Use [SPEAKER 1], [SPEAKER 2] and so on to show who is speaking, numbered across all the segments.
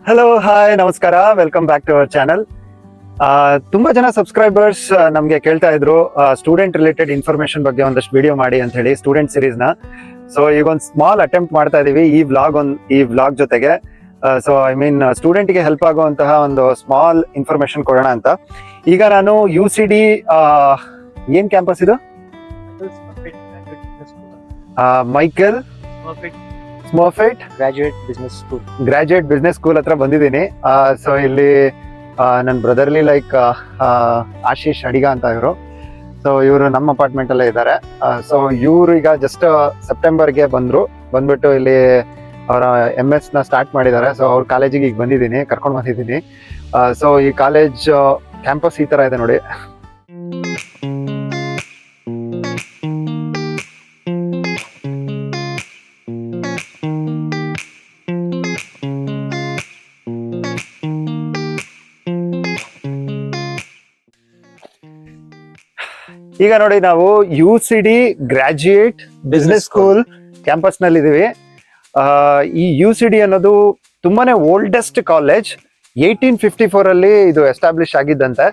[SPEAKER 1] Hello hi ನಮಸ್ಕಾರ, welcome back to our channel. ತುಂಬಾ ಜನ ಸಬ್ಸ್ಕ್ರೈಬರ್ಸ್ ನಮ್ಗೆ ಕೇಳ್ತಾ ಇದ್ರು ಸ್ಟೂಡೆಂಟ್ ರಿಲೇಟೆಡ್ ಇನ್ಫಾರ್ಮೇಶನ್ ಬಗ್ಗೆ ಒಂದಷ್ಟು ವಿಡಿಯೋ ಮಾಡಿ ಅಂತ ಹೇಳಿ, ಸ್ಟೂಡೆಂಟ್ ಸೀರೀಸ್ ನ. ಸೊ ಈಗ ಒಂದು ಸ್ಮಾಲ್ ಅಟೆಂಪ್ಟ್ ಮಾಡ್ತಾ ಇದೀವಿ ಈ ವ್ಲಾಗ್ ಜೊತೆಗೆ. ಸೊ ಐ ಮೀನ್ ಸ್ಟೂಡೆಂಟ್ ಗೆ ಹೆಲ್ಪ್ ಆಗುವಂತಹ ಒಂದು ಸ್ಮಾಲ್ ಇನ್ಫಾರ್ಮೇಶನ್ ಕೊಡೋಣ ಅಂತ. ಈಗ ನಾನು UCD ಏನ್ ಕ್ಯಾಂಪಸ್ ಇದು, ಮೈಕೆಲ್ ಸ್ಮರ್ಫೆಟ್ ಗ್ರಾಜುಯೇಟ್ ಬಿಸ್ನೆಸ್ ಸ್ಕೂಲ್ ಹತ್ರ ಬಂದಿದ್ದೀನಿ. ಸೊ ಇಲ್ಲಿ ನನ್ನ ಬ್ರದರ್ಲಿ ಲೈಕ್ ಆಶೀಶ್ ಅಡಿಗ ಅಂತ ಇವರು. ಸೊ ಇವರು ನಮ್ಮ ಅಪಾರ್ಟ್ಮೆಂಟ್ ಅಲ್ಲೇ ಇದ್ದಾರೆ. ಸೊ ಇವರು ಈಗ ಜಸ್ಟ್ ಸೆಪ್ಟೆಂಬರ್ಗೆ ಬಂದ್ಬಿಟ್ಟು ಇಲ್ಲಿ ಅವರ MS ನ ಸ್ಟಾರ್ಟ್ ಮಾಡಿದ್ದಾರೆ. ಸೊ ಅವ್ರ ಕಾಲೇಜಿಗೆ ಈಗ ಕರ್ಕೊಂಡು ಬಂದಿದ್ದೀನಿ. ಸೊ ಈ ಕಾಲೇಜ್ ಕ್ಯಾಂಪಸ್ ಈ ತರ ಇದೆ ನೋಡಿ. ಈಗ ನೋಡಿ, ನಾವು UCD graduate business school campus ನಲ್ಲಿ ಇದೀವಿ. ಈ UCD ಅನ್ನೋದು ತುಂಬಾನೇ ಓಲ್ಡೆಸ್ಟ್ ಕಾಲೇಜ್. 1854 ಅಲ್ಲಿ ಇದು ಎಸ್ಟಾಬ್ಲಿಷ್ ಆಗಿದ್ದಂತೆ.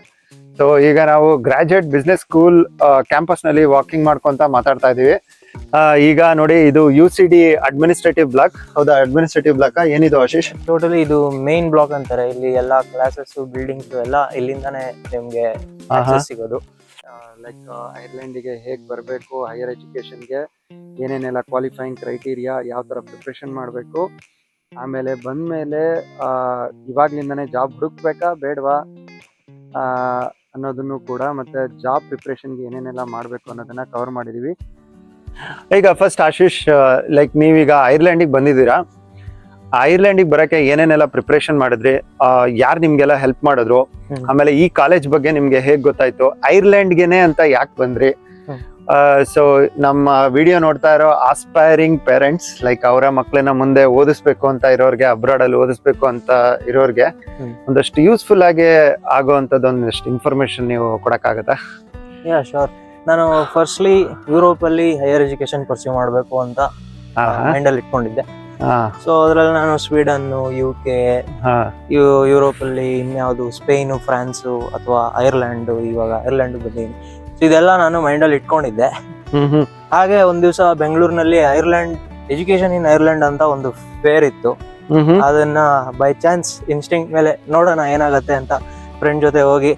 [SPEAKER 1] ಸೊ ಈಗ ನಾವು ಗ್ರಾಜುಯೇಟ್ ಬಿಸ್ನೆಸ್ ಸ್ಕೂಲ್ ಕ್ಯಾಂಪಸ್ ನಲ್ಲಿ ವಾಕಿಂಗ್ ಮಾಡ್ಕೊಂತ ಮಾತಾಡ್ತಾ ಇದೀವಿ. ಈಗ ನೋಡಿ, ಇದು UCD ಅಡ್ಮಿನಿಸ್ಟ್ರೇಟಿವ್ ಬ್ಲಾಕ್. ಹೌದಾ, ಅಡ್ಮಿನಿಸ್ಟ್ರೇಟಿವ್ ಬ್ಲಾಕ್ ಏನಿದು ಆಶೀಶ್?
[SPEAKER 2] ಟೋಟಲಿ ಇದು ಮೇನ್ ಬ್ಲಾಕ್ ಅಂತಾರೆ. ಇಲ್ಲಿ ಎಲ್ಲಾ ಕ್ಲಾಸಸ್, ಬಿಲ್ಡಿಂಗ್ಸ್ ಎಲ್ಲ ಇಲ್ಲಿಂದಾನೇ ನಿಮ್ಗೆ ಸಿಗೋದು.
[SPEAKER 1] ಲೈಕ್ ಐರ್ಲೆಂಡಿಗೆ ಹೇಗೆ ಬರಬೇಕು, ಹೈಯರ್ ಎಜುಕೇಶನ್ಗೆ ಏನೇನೆಲ್ಲ ಕ್ವಾಲಿಫೈಯಿಂಗ್ ಕ್ರೈಟೀರಿಯಾ, ಯಾವ ಥರ ಪ್ರಿಪ್ರೇಷನ್ ಮಾಡಬೇಕು, ಆಮೇಲೆ ಬಂದಮೇಲೆ ಇವಾಗ್ಲಿಂದನೇ ಜಾಬ್ ಹುಡುಕ್ಬೇಕಾ ಬೇಡವಾ ಅನ್ನೋದನ್ನು ಕೂಡ, ಮತ್ತೆ ಜಾಬ್ ಪ್ರಿಪ್ರೇಷನ್ಗೆ ಏನೇನೆಲ್ಲ ಮಾಡಬೇಕು ಅನ್ನೋದನ್ನ ಕವರ್ ಮಾಡಿದೀವಿ. ಈಗ ಫಸ್ಟ್ ಆಶೀಶ್, ಲೈಕ್ ನೀವೀಗ ಐರ್ಲೆಂಡಿಗೆ ಬಂದಿದ್ದೀರಾ. ಐರ್ಲೆಂಡಿಗೆ ಬರಕ್ಕೆ ಏನೇನೆಲ್ಲ ಪ್ರಿಪ್ರೇಷನ್ ಮಾಡಿದ್ರಿ, ಯಾರು ನಿಮ್ಗೆಲ್ಲ ಹೆಲ್ಪ್ ಮಾಡಿದ್ರು, ಆಮೇಲೆ ಈ ಕಾಲೇಜ್ ಬಗ್ಗೆ ನಿಮ್ಗೆ ಹೇಗ್ ಗೊತ್ತಾಯ್ತು, ಐರ್ಲೆಂಡ್ಗೆನೆ ಅಂತ ಯಾಕೆ ಬಂದ್ರಿ? ಸೊ ನಮ್ಮ ವಿಡಿಯೋ ನೋಡ್ತಾ ಇರೋ ಆಸ್ಪೈರಿಂಗ್ ಪೇರೆಂಟ್ಸ್, ಲೈಕ್ ಅವರ ಮಕ್ಕಳನ್ನ ಮುಂದೆ ಓದಿಸ್ಬೇಕು ಅಂತ ಇರೋರ್ಗೆ, ಅಬ್ರಾಡ್ ಅಲ್ಲಿ ಓದಿಸ್ಬೇಕು ಅಂತ ಇರೋರ್ಗೆ ಒಂದಷ್ಟು ಯೂಸ್ಫುಲ್ ಆಗಿ ಆಗುವಂತದ್ದು ಒಂದಷ್ಟು ಇನ್ಫಾರ್ಮೇಶನ್ ನೀವು ಕೊಡಕ್ಕಾಗತ್ತಾ?
[SPEAKER 2] Yeah sure. ನಾನು ಫಸ್ಟ್ಲಿ ಯುರೋಪ್ ಅಲ್ಲಿ ಹೈಯರ್ ಎಜುಕೇಶನ್ ಪರ್ಸ್ಯೂ ಮಾಡಬೇಕು ಅಂತ ಮೈಂಡ್ ಅಲ್ಲಿ ಇಟ್ಕೊಂಡಿದ್ದೆ. ಸೊ ಅದ್ರಲ್ಲಿ ನಾನು ಸ್ವೀಡನ್, UK, ಯುರೋಪ್ ಅಲ್ಲಿ ಇನ್ಯಾವುದು ಸ್ಪೇನ್, ಫ್ರಾನ್ಸ್ ಅಥವಾ ಐರ್ಲೆಂಡ್, ಇವಾಗ ಐರ್ಲೆಂಡ್ ಬಂದಿದ್ದೀನಿ. ಸೊ ಇದೆಲ್ಲ ನಾನು ಮೈಂಡ್ ಅಲ್ಲಿ ಇಟ್ಕೊಂಡಿದ್ದೆ. ಹಾಗೆ ಒಂದ್ ದಿವಸ ಬೆಂಗಳೂರಿನಲ್ಲಿ ಐರ್ಲೆಂಡ್ ಎಜುಕೇಶನ್ ಇನ್ ಐರ್ಲೆಂಡ್ ಅಂತ ಒಂದು ಫೇರ್ ಇತ್ತು. ಅದನ್ನ ಬೈ ಚಾನ್ಸ್ ಇನ್ಸ್ಟಿಂಕ್ಟ್ ಮೇಲೆ ನೋಡೋಣ ಏನಾಗತ್ತೆ ಅಂತ ಫ್ರೆಂಡ್ ಜೊತೆ ಹೋಗಿ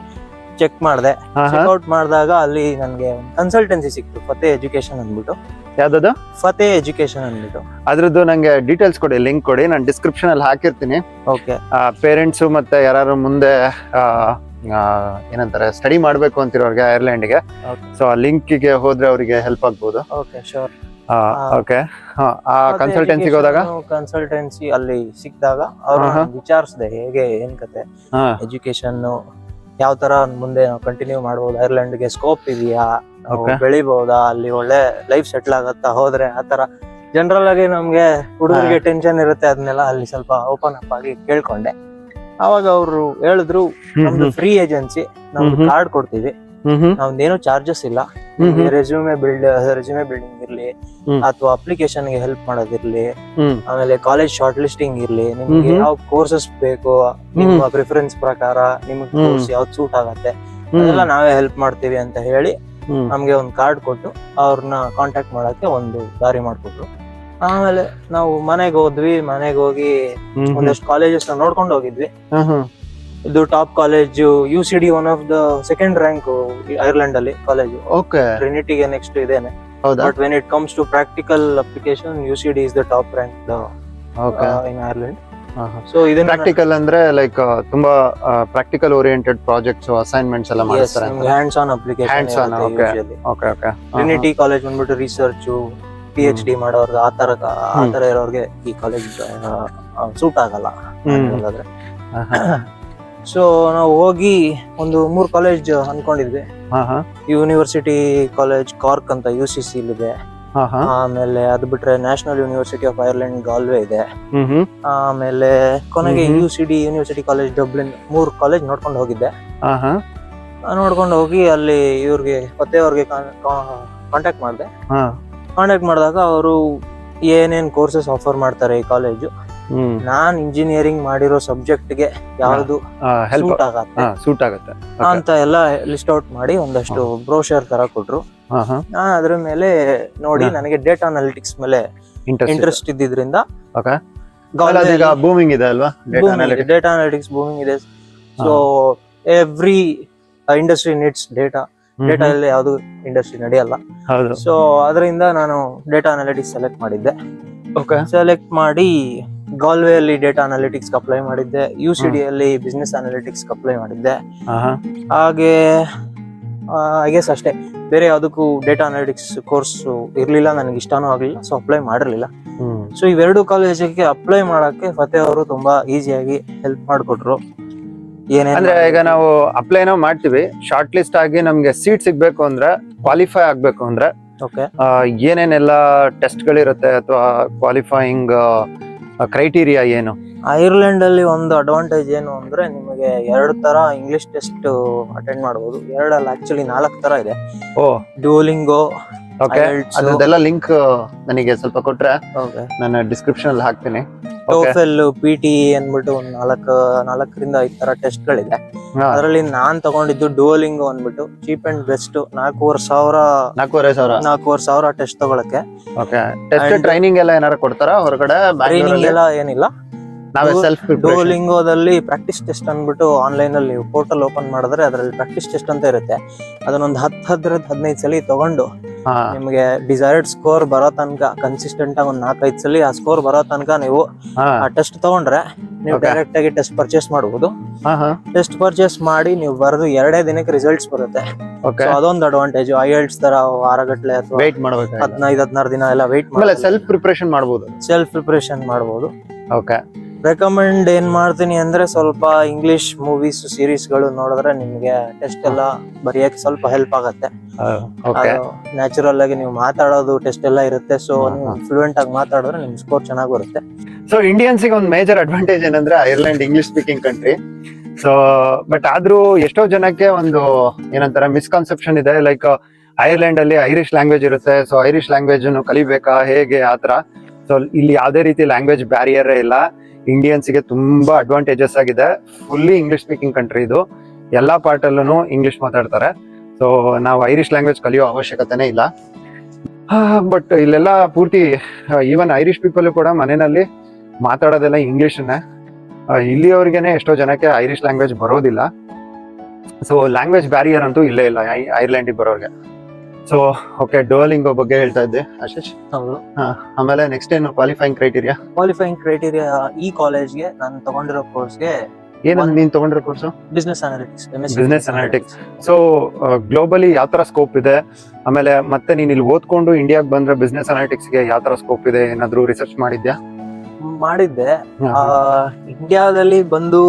[SPEAKER 2] ಚೆಕ್ ಮಾಡಿದೆ. ಚೆಕ್ಔಟ್ ಮಾಡಿದಾಗ ಅಲ್ಲಿ ನನ್ಗೆ ಕನ್ಸಲ್ಟೆನ್ಸಿ ಸಿಕ್ತು, ಫತೆ ಎಜುಕೇಶನ್ ಅಂದ್ಬಿಟ್ಟು.
[SPEAKER 1] ಯಾವ್ದು?
[SPEAKER 2] ಫತೆ ಎಜುಕೇಶನ್ ಅಂದ್ಬಿಟ್ಟು.
[SPEAKER 1] ಅದ್ರದ್ದು ನಂಗೆ ಡೀಟೇಲ್ಸ್ ಕೊಡಿ, ಲಿಂಕ್ ಕೊಡಿ, ನಾನು ಡಿಸ್ಕ್ರಿಪ್ಷನ್ ಅಲ್ಲಿ ಹಾಕಿರ್ತೀನಿ.
[SPEAKER 2] ಓಕೆ.
[SPEAKER 1] ಪೇರೆಂಟ್ಸ್ ಮತ್ತೆ ಯಾರು ಮುಂದೆ ಏನಂತಾರೆ ಸ್ಟಡಿ ಮಾಡ್ಬೇಕು ಅಂತಿರೋರ್ಗೆ ಐರ್ಲೆಂಡ್ಗೆ, ಸೊ ಆ ಲಿಂಕ್ಗೆ ಹೋದ್ರೆ ಅವರಿಗೆ ಹೆಲ್ಪ್ ಆಗ್ಬೋದು.
[SPEAKER 2] Okay, sure.
[SPEAKER 1] ಓಕೆ. ಆ ಕನ್ಸಲ್ಟೆನ್ಸಿಗೆ ಹೋದಾಗ,
[SPEAKER 2] ಕನ್ಸಲ್ಟೆನ್ಸಿ ಅಲ್ಲಿ ಸಿಕ್ಕಿದಾಗ ಅವ್ರು ವಿಚಾರಿಸಿದೆ ಹೇಗೆ ಏನ್ ಕತೆ, ಎಜುಕೇಶನ್ ಯಾವ ತರ ಮುಂದೆ ಕಂಟಿನ್ಯೂ ಮಾಡಬಹುದು, ಐರ್ಲೆಂಡ್ಗೆ ಸ್ಕೋಪ್ ಇದೆಯಾ, ಬೆಳಿಬಹುದಾ, ಅಲ್ಲಿ ಒಳ್ಳೆ ಲೈಫ್ ಸೆಟ್ಲ್ ಆಗತ್ತಾ ಹೋದ್ರೆ, ಆತರ ಜನರಲ್ ಆಗಿ ನಮ್ಗೆ ಹುಡುಗರಿಗೆ ಟೆನ್ಷನ್ ಇರುತ್ತೆ, ಅದನ್ನೆಲ್ಲ ಅಲ್ಲಿ ಸ್ವಲ್ಪ ಓಪನ್ ಅಪ್ ಆಗಿ ಕೇಳ್ಕೊಂಡೆ. ಅವಾಗ ಅವರು ಹೇಳಿದ್ರು, ನಮ್ದು ಫ್ರೀ ಏಜೆನ್ಸಿ, ನಮ್ದು ಕಾರ್ಡ್ ಕೊಡ್ತೀವಿ, ನಮ್ದೇನು ಚಾರ್ಜಸ್ ಇಲ್ಲ. ರೆಸ್ಯೂಮೆ ಬಿಲ್ಡಿಂಗ್ ಇರ್ಲಿ ಅಥವಾ ಅಪ್ಲಿಕೇಶನ್ ಗೆ ಹೆಲ್ಪ್ ಮಾಡೋದಿರ್ಲಿ, ಆಮೇಲೆ ಕಾಲೇಜ್ ಶಾರ್ಟ್ ಲಿಸ್ಟಿಂಗ್ ಇರ್ಲಿ, ನಿಮ್ಗೆ ಯಾವ ಕೋರ್ಸಸ್ ಬೇಕು, ನಿಮ್ಮ ಪ್ರಿಫರೆನ್ಸ್ ಪ್ರಕಾರ ನಿಮ್ಗೆ ಕೋರ್ಸ್ ಯಾವ್ದು ಸೂಟ್ ಆಗತ್ತೆ, ಅದೆಲ್ಲ ನಾವೇ ಹೆಲ್ಪ್ ಮಾಡ್ತೀವಿ ಅಂತ ಹೇಳಿ ನಮ್ಗೆ ಒಂದು ಕಾರ್ಡ್ ಕೊಟ್ಟು ಅವ್ರನ್ನ ಕಾಂಟ್ಯಾಕ್ಟ್ ಮಾಡಕ್ಕೆ ಒಂದು ದಾರಿ ಮಾಡ್ಕೊಟ್ರು. ಆಮೇಲೆ ನಾವು ಮನೆಗೆ ಹೋಗಿ ಒಂದಷ್ಟು ಕಾಲೇಜಸ್ ನೋಡ್ಕೊಂಡು ಹೋಗಿದ್ವಿ. ಇದು top college UCD, one of the second rank Ireland ಅಲ್ಲಿ ಕಾಲೇಜು. ಟ್ರಿನಿಟಿಗೆ ನೆಕ್ಸ್ಟ್ ಇದೇನೆ. But when it comes to practical application, UCD is the top rank in Ireland. So ಇದನ್ನ
[SPEAKER 1] ಪ್ರಾಕ್ಟಿಕಲ್ ಅಂದ್ರೆ ಲೈಕ್ ತುಂಬಾ ಪ್ರಾಕ್ಟಿಕಲ್ ಓರಿಯೆಂಟೆಡ್ ಪ್ರಾಜೆಕ್ಟ್ಸ್, ಅಸೈನ್ಮೆಂಟ್ಸ್ ಎಲ್ಲ ಮಾಡ್ತಾರೆ.
[SPEAKER 2] Hands on application. Trinity college ಬಂದ್ಬಿಟ್ಟು research, PhD ಮಾಡೋರ್ಗೆ, ಆತರ ಇರೋರ್ಗೆ ಈ ಕಾಲೇಜ್ ಸೂಟ್ ಆಗಲ್ಲ. ಸೊ ನಾವು ಹೋಗಿ ಒಂದು 3 ಕಾಲೇಜ್ ಅನ್ಕೊಂಡಿದ್ವಿ. ಯೂನಿವರ್ಸಿಟಿ ಕಾಲೇಜ್ ಕಾರ್ಕ್ ಅಂತ UCC ಇದೆ. ಆಮೇಲೆ ಅದು ಬಿಟ್ರೆ ನ್ಯಾಷನಲ್ ಯೂನಿವರ್ಸಿಟಿ ಆಫ್ ಐರ್ಲೆಂಡ್ ಗಾಲ್ವೆ ಇದೆ. ಆಮೇಲೆ ಕೊನೆಗೆ UCD university college Dublin. 3 college ನೋಡ್ಕೊಂಡು ಹೋಗಿದ್ದೆ. ನೋಡ್ಕೊಂಡು ಹೋಗಿ ಅಲ್ಲಿ ಇವ್ರಿಗೆ ಫತೆ ಕಾಂಟ್ಯಾಕ್ಟ್ ಮಾಡಿದೆ. ಕಾಂಟ್ಯಾಕ್ಟ್ ಮಾಡಿದಾಗ ಅವರು ಏನೇನ್ ಕೋರ್ಸಸ್ ಆಫರ್ ಮಾಡ್ತಾರೆ ಈ ಕಾಲೇಜು, ನಾನ್ ಇಂಜಿನಿಯರಿಂಗ್ ಮಾಡಿರೋ ಸಬ್ಜೆಕ್ಟ್ ಗೆ ಯಾವ್ದು ಸೂಟ್ ಆಗತ್ತೆ
[SPEAKER 1] ಸೂಟ್ ಆಗುತ್ತೆ
[SPEAKER 2] ಅಂತ ಎಲ್ಲ ಲಿಸ್ಟ್ ಔಟ್ ಮಾಡಿ ಒಂದಷ್ಟು ಬ್ರೋಷರ್ ತರ ಕೊಟ್ರು. ನಾನ್ ಅದ್ರ ಮೇಲೆ ನೋಡಿ ನನಗೆ ಡೇಟಾ ಅನಾಲಿಟಿಕ್ಸ್ ಮೇಲೆ ಇಂಟ್ರೆಸ್ಟ್ ಇದ್ದಿದ್ರಿಂದ
[SPEAKER 1] ಬೂಮಿಂಗ್ ಇದೆ ಅಲ್ವಾ,
[SPEAKER 2] ಡೇಟಾ ಅನಾಲಿಟಿಕ್ಸ್ ಬೂಮಿಂಗ್ ಇದೆ. So every industry needs data ಇಲ್ಲಿ ಯಾವ್ದು ಇಂಡಸ್ಟ್ರಿ ನಡೆಯಲ್ಲ. ಸೊ ಅದರಿಂದ ನಾನು ಡೇಟಾ ಅನಾಲಿಟಿಕ್ಸ್ ಸೆಲೆಕ್ಟ್ ಮಾಡಿದ್ದೆ. ಸೆಲೆಕ್ಟ್ ಮಾಡಿ ಗಾಲ್ವೆ ಅಲ್ಲಿ ಡೇಟಾ ಅನಾಲಿಟಿಕ್ಸ್ ಅಪ್ಲೈ ಮಾಡಿದ್ದೆ, UCD ಅಲ್ಲಿ ಬಿಸ್ನೆಸ್ ಅನಾಲಿಟಿಕ್ಸ್ ಅಪ್ಲೈ ಮಾಡಿದ್ದೆ. ಹಾಗೆ ಐ ಗೆಸ್ ಅಷ್ಟೇ, ಬೇರೆ ಯಾವ್ದಕ್ಕೂ ಡೇಟಾ ಅನಾಲಿಟಿಕ್ಸ್ ಕೋರ್ಸ್ ಇರ್ಲಿಲ್ಲ, ನನಗೆ ಇಷ್ಟನೂ ಆಗ್ಲಿಲ್ಲ, ಸೊ ಅಪ್ಲೈ ಮಾಡಿರ್ಲಿಲ್ಲ. ಸೊ ಇವೆರಡು ಕಾಲೇಜಿಗೆ ಅಪ್ಲೈ ಮಾಡಕ್ಕೆ ಫತೇಹ್ ಅವರು ತುಂಬಾ ಈಸಿಯಾಗಿ ಹೆಲ್ಪ್ ಮಾಡಿಕೊಟ್ರು.
[SPEAKER 1] ಅಂದ್ರೆ ಈಗ ನಾವು ಅಪ್ಲೈನೋ ಮಾಡ್ತೀವಿ, ಶಾರ್ಟ್ ಲಿಸ್ಟ್ ಆಗಿ ನಮ್ಗೆ ಸೀಟ್ ಸಿಗ್ಬೇಕು ಅಂದ್ರೆ, ಕ್ವಾಲಿಫೈ ಆಗ್ಬೇಕು ಅಂದ್ರೆ ಏನೇನೆಲ್ಲ ಟೆಸ್ಟ್ ಗಳಿರುತ್ತೆ ಅಥವಾ ಕ್ವಾಲಿಫೈಯಿಂಗ್ ಕ್ರೈಟೀರಿಯಾ ಏನು?
[SPEAKER 2] ಐರ್ಲೆಂಡ್ ಅಲ್ಲಿ ಒಂದು ಅಡ್ವಾಂಟೇಜ್ ಏನು ಅಂದ್ರೆ ನಿಮಗೆ 2 ತರ ಇಂಗ್ಲಿಷ್ ಟೆಸ್ಟ್ ಅಟೆಂಡ್ ಮಾಡಬಹುದು. 2 ಅಲ್ಲ, ಆಕ್ಚುಲಿ 4 ತರ ಇದೆ. ಡುಯೋಲಿಂಗೋ,
[SPEAKER 1] ಅದೆಲ್ಲ ಲಿಂಕ್ ನನಗೆ ಸ್ವಲ್ಪ ಕೊಟ್ರೆ ನಾನು ಡಿಸ್ಕ್ರಿಪ್ಷನ್ ಅಲ್ಲಿ ಹಾಕ್ತೀನಿ.
[SPEAKER 2] ಟೋಫೆಲ್, PT ಅನ್ಬಿಟ್ಟು ಒಂದು 4ರಿಂದ 5 ತರ ಟೆಸ್ಟ್ ಗಳಿದೆ. ಅದರಲ್ಲಿ ನಾನ್ ತಗೊಂಡಿದ್ದು ಡುಯೋಲಿಂಗೋ ಅಂದ್ಬಿಟ್ಟು ಚೀಪ್ ಅಂಡ್ ಬೆಸ್ಟ್ 4,500 ಟೆಸ್ಟ್ ತಗೊಳಕ್ಕೆ.
[SPEAKER 1] ಟ್ರೈನಿಂಗ್ ಎಲ್ಲ ಏನಾರ ಕೊಡ್ತಾರಾ ಹೊರಗಡೆ?
[SPEAKER 2] ಟ್ರೈನಿಂಗ್ ಎಲ್ಲ ಏನಿಲ್ಲ. ಡುಯೋಲಿಂಗೋದಲ್ಲಿ ಪ್ರಾಕ್ಟೀಸ್ ಟೆಸ್ಟ್ ಅನ್ಬಿಟ್ಟು ಆನ್ಲೈನ್ ಅಲ್ಲಿ ಪೋರ್ಟಲ್ ಓಪನ್ ಮಾಡಿದ್ರೆ ಅದರಲ್ಲಿ ಪ್ರಾಕ್ಟೀಸ್ ಟೆಸ್ಟ್ ಅಂತ ಇರುತ್ತೆ. ಅದನ್ನೊಂದು 10-15 ಸಲ ತಗೊಂಡು ನಿಮ್ಗೆ ಡಿಸೈರ್ಡ್ ಸ್ಕೋರ್ ಬರೋ ತನಕ ಕನ್ಸಿಸ್ಟೆಂಟ್ ಆಗಿ ಒಂದು 4-5 ಸಲ ಆ ಸ್ಕೋರ್ ಬರೋ ತನಕ ನೀವು ಆ ಟೆಸ್ಟ್ ತಗೊಂಡ್ರೆ ನೀವು ಡೈರೆಕ್ಟ್ ಆಗಿ ಟೆಸ್ಟ್ ಪರ್ಚೇಸ್ ಮಾಡಬಹುದು. ಟೆಸ್ಟ್ ಪರ್ಚೇಸ್ ಮಾಡಿ ನೀವು ಬರೆದು 2 ದಿನಕ್ಕೆ ರಿಸಲ್ಟ್ಸ್ ಬರುತ್ತೆ. ಅದೊಂದು ಅಡ್ವಾಂಟೇಜ್. IELTS ತರ ವಾರಗಟ್ಲೆ ಅಥವಾ 15-16 ದಿನ ಎಲ್ಲ ವೇಟ್ ಮಾಡಿ
[SPEAKER 1] ಸೆಲ್ಫ್ ಪ್ರಿಪರೇಷನ್
[SPEAKER 2] ಮಾಡಬಹುದು. ರೆಕಮೆಂಡ್ ಏನ್ ಮಾಡ್ತೀನಿ ಅಂದ್ರೆ ಸ್ವಲ್ಪ ಇಂಗ್ಲಿಷ್ ಮೂವೀಸ್, ಸೀರೀಸ್ ಗಳು ನೋಡಿದ್ರೆ ನಿಮ್ಗೆ ಟೆಸ್ಟ್ ಎಲ್ಲ ಬರೆಯಕ್ಕೆ ಸ್ವಲ್ಪ ಹೆಲ್ಪ್ ಆಗತ್ತೆ. ನ್ಯಾಚುರಲ್ ಆಗಿ ನೀವು ಮಾತಾಡೋದು ಟೆಸ್ಟ್ ಎಲ್ಲ ಇರುತ್ತೆ. ಸೊ ನೀವು ಫ್ಲೂಯೆಂಟ್ ಆಗಿ ಮಾತಾಡಿದ್ರೆ ನಿಮ್ ಸ್ಕೋರ್ ಚೆನ್ನಾಗಿ ಬರುತ್ತೆ.
[SPEAKER 1] ಸೊ ಇಂಡಿಯನ್ಸ್ ಗೆ ಒಂದು ಮೇಜರ್ ಅಡ್ವಾಂಟೇಜ್ ಏನಂದ್ರೆ Ireland English speaking country. So but ಆದ್ರೂ ಎಷ್ಟೋ ಜನಕ್ಕೆ ಒಂದು ಏನಂತಾರೆ ಮಿಸ್ಕನ್ಸೆಪ್ಷನ್ ಇದೆ, ಲೈಕ್ ಐರ್ಲೆಂಡ್ ಅಲ್ಲಿ ಐರಿಷ್ ಲ್ಯಾಂಗ್ವೇಜ್ ಇರುತ್ತೆ, ಸೊ ಐರಿಷ್ ಲ್ಯಾಂಗ್ವೇಜ್ ಕಲಿಬೇಕಾ ಹೇಗೆ ಆತರ. ಸೊ ಇಲ್ಲಿ ಯಾವ್ದೇ ರೀತಿ ಲ್ಯಾಂಗ್ವೇಜ್ ಬ್ಯಾರಿಯರ್ ಇಲ್ಲ. ಇಂಡಿಯನ್ಸ್ ಗೆ ತುಂಬಾ ಅಡ್ವಾಂಟೇಜಸ್ ಆಗಿದೆ. ಫುಲ್ಲಿ ಇಂಗ್ಲಿಷ್ ಸ್ಪೀಕಿಂಗ್ ಕಂಟ್ರಿ ಇದು, ಎಲ್ಲಾ ಪಾರ್ಟ್ ಅಲ್ಲೂ ಇಂಗ್ಲಿಷ್ ಮಾತಾಡ್ತಾರೆ. ಸೊ ನಾವು ಐರಿಷ್ ಲ್ಯಾಂಗ್ವೇಜ್ ಕಲಿಯೋ ಅವಶ್ಯಕತೆನೇ ಇಲ್ಲ. ಬಟ್ ಇಲ್ಲೆಲ್ಲ ಪೂರ್ತಿ ಈವನ್ ಐರಿಷ್ ಪೀಪಲ್ ಕೂಡ ಮನೆಯಲ್ಲಿ ಮಾತಾಡೋದೆಲ್ಲ ಇಂಗ್ಲಿಷ್ನೇ. ಇಲ್ಲಿಯವ್ರಿಗೇನೆ ಎಷ್ಟೋ ಜನಕ್ಕೆ ಐರಿಷ್ ಲ್ಯಾಂಗ್ವೇಜ್ ಬರೋದಿಲ್ಲ. ಸೊ ಲ್ಯಾಂಗ್ವೇಜ್ ಬ್ಯಾರಿಯರ್ ಅಂತೂ ಇಲ್ಲೇ ಇಲ್ಲ ಐರ್ಲೆಂಡಿಗೆ ಬರೋರಿಗೆ. ಸೊ ಡುಯೋಲಿಂಗೋ ಬಗ್ಗೆ ಹೇಳ್ತಾ ಇದ್ದೆ ಆಶೀಶ್. ಆಮೇಲೆ ನೆಕ್ಸ್ಟ್ ಏನು ಕ್ವಾಲಿಫೈಯಿಂಗ್ ಕ್ರೈಟೀರಿಯಾ? ಈ ಕಾಲೇಜ್ಗೆ ನಾನು ತಗೊಂಡಿರೋ ಕೋರ್ಸ್ಗೆ ಏನಂದ್ರೆ ನೀನ್ ತಗೊಂಡಿರೋ course
[SPEAKER 2] business analytics.
[SPEAKER 1] So globally ಯಾವ ತರ ಸ್ಕೋಪ್ ಇದೆ? ಆಮೇಲೆ ಮತ್ತೆ ನೀನ್ ಇಲ್ಲಿ ಓದ್ಕೊಂಡು ಇಂಡಿಯಾಗ್ ಬಂದ್ರೆ ಬಿಸ್ನೆಸ್ ಅನಾಲಿಟಿಕ್ಸ್ ಗೆ ಯಾವ ತರ ಸ್ಕೋಪ್ ಇದೆ? ಏನಾದ್ರು ರಿಸರ್ಚ್ ಮಾಡಿದ್ಯಾ?
[SPEAKER 2] ಮಾಡಿದ್ದೆ. ಇಂಡಿಯಾದಲ್ಲಿ ಬಂದು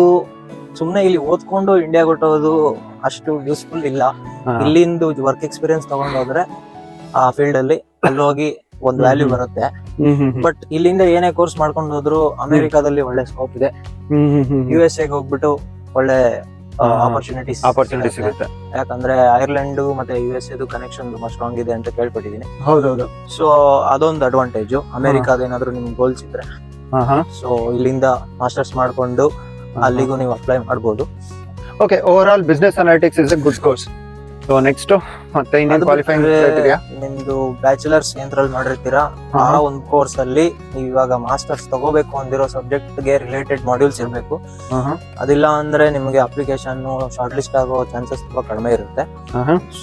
[SPEAKER 2] ಸುಮ್ನೆ ಇಲ್ಲಿ ಓದ್ಕೊಂಡು ಇಂಡಿಯಾ ಕೊಟ್ಟೋದು ಅಷ್ಟು ಯೂಸ್ಫುಲ್ ಇಲ್ಲ. ಇಲ್ಲಿಂದ ವರ್ಕ್ ಎಕ್ಸ್ಪೀರಿಯನ್ಸ್ ತಗೊಂಡೋದ್ರೆ ಆ ಫೀಲ್ಡ್ ಅಲ್ಲಿ ಅಲ್ಲಿ ಹೋಗಿ ಒಂದು ವ್ಯಾಲ್ಯೂ ಬರುತ್ತೆ. ಬಟ್ ಇಲ್ಲಿಂದ ಏನೇ ಕೋರ್ಸ್ ಮಾಡ್ಕೊಂಡು ಹೋದ್ರು ಅಮೆರಿಕಾದಲ್ಲಿ ಒಳ್ಳೆ ಸ್ಕೋಪ್ ಇದೆ. USA ಗೆ ಹೋಗ್ಬಿಟ್ಟು ಒಳ್ಳೆ ಆಪರ್ಚುನಿಟೀಸ್ ಸಿಗುತ್ತೆ. ಯಾಕಂದ್ರೆ ಐರ್ಲೆಂಡ್ ಮತ್ತೆ USA ಕನೆಕ್ಷನ್ ತುಂಬಾ ಸ್ಟ್ರಾಂಗ್ ಇದೆ ಅಂತ ಕೇಳ್ಪಟ್ಟಿದೀನಿ.
[SPEAKER 1] ಹೌದೌದು.
[SPEAKER 2] ಸೊ ಅದೊಂದು ಅಡ್ವಾಂಟೇಜ್. ಅಮೆರಿಕಾದ ಏನಾದ್ರು ನಿಮ್ಗೆ ಗೋಲ್ಸ್ ಇದ್ರೆ ಸೊ ಇಲ್ಲಿಂದ ಮಾಸ್ಟರ್ಸ್ ಮಾಡ್ಕೊಂಡು ಅಲ್ಲಿಗೂ ನೀವು ಅಪ್ಲೈ ಮಾಡಬಹುದು.
[SPEAKER 1] Okay, over all business analytics is A good course. So next ಮತ್ತೆ ಇನ್ನೇನು ಕ್ವಾಲಿಫೈಯಿಂಗ್ ಕ್ರೈಟೀರಿಯಾ?
[SPEAKER 2] ನಿಮ್ದು ಬ್ಯಾಚುಲರ್ಸ್ ಏನ್ರಲ್ಲಿ ಮಾಡಿರ್ತೀರಾ ಆ ಒಂದು ಕೋರ್ಸ್ ಅಲ್ಲಿ ನೀವು ಇವಾಗ ಮಾಸ್ಟರ್ಸ್ ತಗೋಬೇಕು ಅಂದಿರೋ ಸಬ್ಜೆಕ್ಟ್ ಗೆ ರಿಲೇಟೆಡ್ ಮಾಡ್ಯೂಲ್ಸ್ ಇರಬೇಕು. ಅದಿಲ್ಲ ಅಂದ್ರೆ ನಿಮಗೆ ಅಪ್ಲಿಕೇಶನ್ ಶಾರ್ಟ್ ಲಿಸ್ಟ್ ಆಗೋ ಚಾನ್ಸಸ್ ತುಂಬಾ ಕಡಿಮೆ ಇರುತ್ತೆ.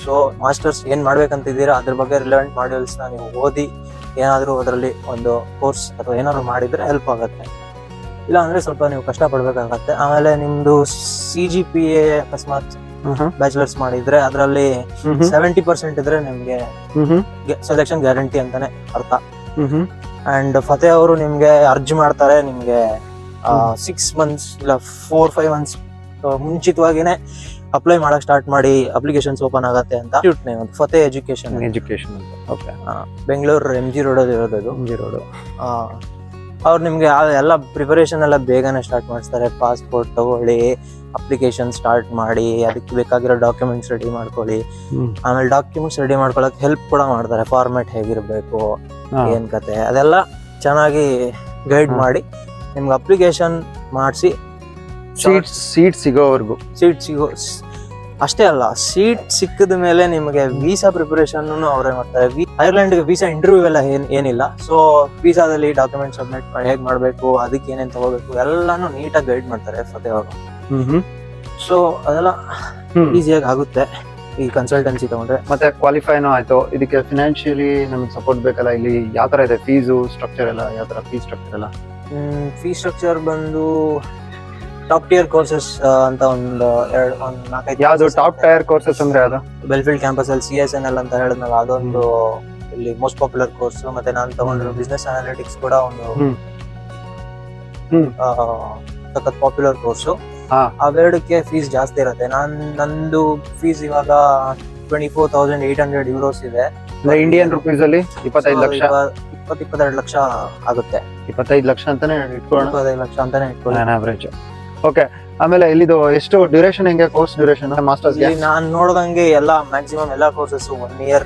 [SPEAKER 2] ಸೊ ಮಾಸ್ಟರ್ಸ್ ಏನ್ ಮಾಡ್ಬೇಕಂತಿದ್ದೀರಾ ಅದ್ರ ಬಗ್ಗೆ ರಿಲೆವೆಂಟ್ ಮಾಡ್ಯೂಲ್ಸ್ ನ ನೀವು ಓದಿ ಏನಾದ್ರು ಅದರಲ್ಲಿ ಒಂದು ಕೋರ್ಸ್ ಅಥವಾ ಏನಾದ್ರು ಮಾಡಿದ್ರೆ ಹೆಲ್ಪ್ ಆಗುತ್ತೆ. ಇಲ್ಲ ಅಂದ್ರೆ ಸ್ವಲ್ಪ ನೀವು ಕಷ್ಟ ಪಡ್ಬೇಕಾಗತ್ತೆ. ಆಮೇಲೆ ನಿಮ್ದು CGPA ಅಕಸ್ಮಾತ್ ಬ್ಯಾಚುಲರ್ಸ್ ಮಾಡಿದ್ರೆ ಅದರಲ್ಲಿ 70% ಇದ್ರೆ ನಿಮ್ಗೆ ಸೆಲೆಕ್ಷನ್ ಗ್ಯಾರಂಟಿ ಅಂತಾನೆ ಅರ್ಥ. ಅಂಡ್ ಫತೇಹ್ ಅವರು ನಿಮ್ಗೆ ಅರ್ಜಿ ಮಾಡ್ತಾರೆ. ನಿಮ್ಗೆ 6 months ಇಲ್ಲ 4-5 months ಮುಂಚಿತವಾಗಿನೇ ಅಪ್ಲೈ ಮಾಡಕ್ ಸ್ಟಾರ್ಟ್ ಮಾಡಿ ಅಪ್ಲಿಕೇಶನ್ಸ್ ಓಪನ್ ಆಗತ್ತೆ ಅಂತ. Fateh education Bengaluru MG road ಅಲ್ಲಿ ಇರೋದು. MG road. ಅವ್ರು ನಿಮ್ಗೆ ಎಲ್ಲ ಪ್ರಿಪರೇಷನ್ ಎಲ್ಲ ಬೇಗನೆ ಸ್ಟಾರ್ಟ್ ಮಾಡಿಸ್ತಾರೆ. ಪಾಸ್ಪೋರ್ಟ್ ತಗೊಳ್ಳಿ, ಅಪ್ಲಿಕೇಶನ್ ಸ್ಟಾರ್ಟ್ ಮಾಡಿ, ಅದಕ್ಕೆ ಬೇಕಾಗಿರೋ ಡಾಕ್ಯುಮೆಂಟ್ಸ್ ರೆಡಿ ಮಾಡ್ಕೊಳ್ಳಿ. ಆಮೇಲೆ ಡಾಕ್ಯುಮೆಂಟ್ಸ್ ರೆಡಿ ಮಾಡ್ಕೊಳಕ್ ಹೆಲ್ಪ್ ಕೂಡ ಮಾಡ್ತಾರೆ. ಫಾರ್ಮ್ಯಾಟ್ ಹೇಗಿರ್ಬೇಕು, ಏನ್ ಕತೆ ಅದೆಲ್ಲ ಚೆನ್ನಾಗಿ ಗೈಡ್ ಮಾಡಿ ನಿಮ್ಗೆ ಅಪ್ಲಿಕೇಶನ್ ಮಾಡಿಸಿ
[SPEAKER 1] ಸೀಟ್ ಸಿಗೋವರೆಗೂ
[SPEAKER 2] ಸೀಟ್ ಅಷ್ಟೇ ಅಲ್ಲ, ಸೀಟ್ ಸಿಕ್ಕಿದ ಮೇಲೆ ನಿಮಗೆ ವೀಸಾ ಪ್ರಿಪರೇಷನ್ ಅವರೇ ಮಾಡ್ತಾರೆ. ಐರ್ಲೆಂಡ್ ವೀಸಾ ಇಂಟರ್ವ್ಯೂ ಎಲ್ಲ ಏನಿಲ್ಲ. ಸೊ ವೀಸಾದಲ್ಲಿ ಡಾಕ್ಯುಮೆಂಟ್ ಸಬ್ಮಿಟ್ ಹೇಗ್ ಮಾಡ್ಬೇಕು, ಅದಕ್ಕೆ ಏನೇನ್ ತಗೋಬೇಕು ಎಲ್ಲಾನು ನೀಟಾಗಿ ಗೈಡ್ ಮಾಡ್ತಾರೆ ಫತೆ ಅವರು. ಸೊ ಅದೆಲ್ಲ ಈಸಿಯಾಗಿ ಆಗುತ್ತೆ ಈ ಕನ್ಸಲ್ಟೆನ್ಸಿ ತಗೊಂಡ್ರೆ.
[SPEAKER 1] ಮತ್ತೆ ಕ್ವಾಲಿಫೈನೂ ಆಯ್ತು. ಇದಕ್ಕೆ ಫಿನಾನ್ಷಿಯಲಿ ನಮಗೆ ಸಪೋರ್ಟ್ ಬೇಕಲ್ಲ, ಇಲ್ಲಿ ಯಾವ ತರ ಇದೆ ಫೀಸು ಸ್ಟ್ರಕ್ಚರ್ ಎಲ್ಲ, ಯಾವ ತರ ಫೀಸ್ ಸ್ಟ್ರಕ್ಚರ್ ಎಲ್ಲ?
[SPEAKER 2] ಫೀ ಸ್ಟ್ರಕ್ಚರ್ ಬಂದು ಟಾಪ್ ಟಿಯರ್ ಕೋರ್ಸಸ್ ಅಂತ ಒಂದು 4-5.
[SPEAKER 1] ಯಾವ್ದು ಟಾಪ್ ಟೈರ್ ಕೋರ್ಸಸ್ ಅಂದ್ರೆ? ಅದು
[SPEAKER 2] ಬೆಲ್ಫೀಲ್ಡ್ ಕ್ಯಾಂಪಸ್ ಅಲ್ಲಿ CSNL ಅಂತ ಹೇಳಿದ್ನಲ್ಲ, ಅದೊಂದು ಇಲ್ಲಿ ಮೋಸ್ಟ್ ಪಾಪ್ಯುಲರ್ ಕೋರ್ಸ್. ಮತ್ತೆ ನಾನು ತಗೊಂಡಿರೋ ಬಿಸ್ನೆಸ್ ಅನಾಲಿಟಿಕ್ಸ್ ಕೂಡ ಒಂದು ಸಖತ್ ಪಾಪ್ಯುಲರ್ ಕೋರ್ಸು. ಅವೆರಡಕ್ಕೆ ಫೀಸ್ ಜಾಸ್ತಿ ಇರುತ್ತೆ. ನಂದು ಫೀಸ್ ಇವಾಗ 24,800 euros ಇದೆ.
[SPEAKER 1] ಇಂಡಿಯನ್ ರುಪೀಸ್ ಅಲ್ಲಿ 25 ಲಕ್ಷ,
[SPEAKER 2] 22 ಲಕ್ಷ ಆಗುತ್ತೆ.
[SPEAKER 1] 25 ಲಕ್ಷ ಅಂತಾನೆ ಇಟ್ಕೊಳ್ಳೋಣ,
[SPEAKER 2] 25 ಲಕ್ಷ ಅಂತಾನೆ ಇಟ್ಕೊಳ್ಳಿ
[SPEAKER 1] ಆವರೇಜ್. ಓಕೆ, ಆಮೇಲೆ ಇಲ್ಲಿದು ಎಷ್ಟು ಡ್ಯೂರೇಷನ್, ಹೆಂಗೆ ಕೋರ್ಸ್ ಡ್ಯೂರೇಷನ್ ಮಾಸ್ಟರ್ಸ್?
[SPEAKER 2] ನಾನು ನೋಡ್ದಂಗೆ ಎಲ್ಲ ಮ್ಯಾಕ್ಸಿಮಮ್ ಎಲ್ಲ ಕೋರ್ಸಸ್ 1 year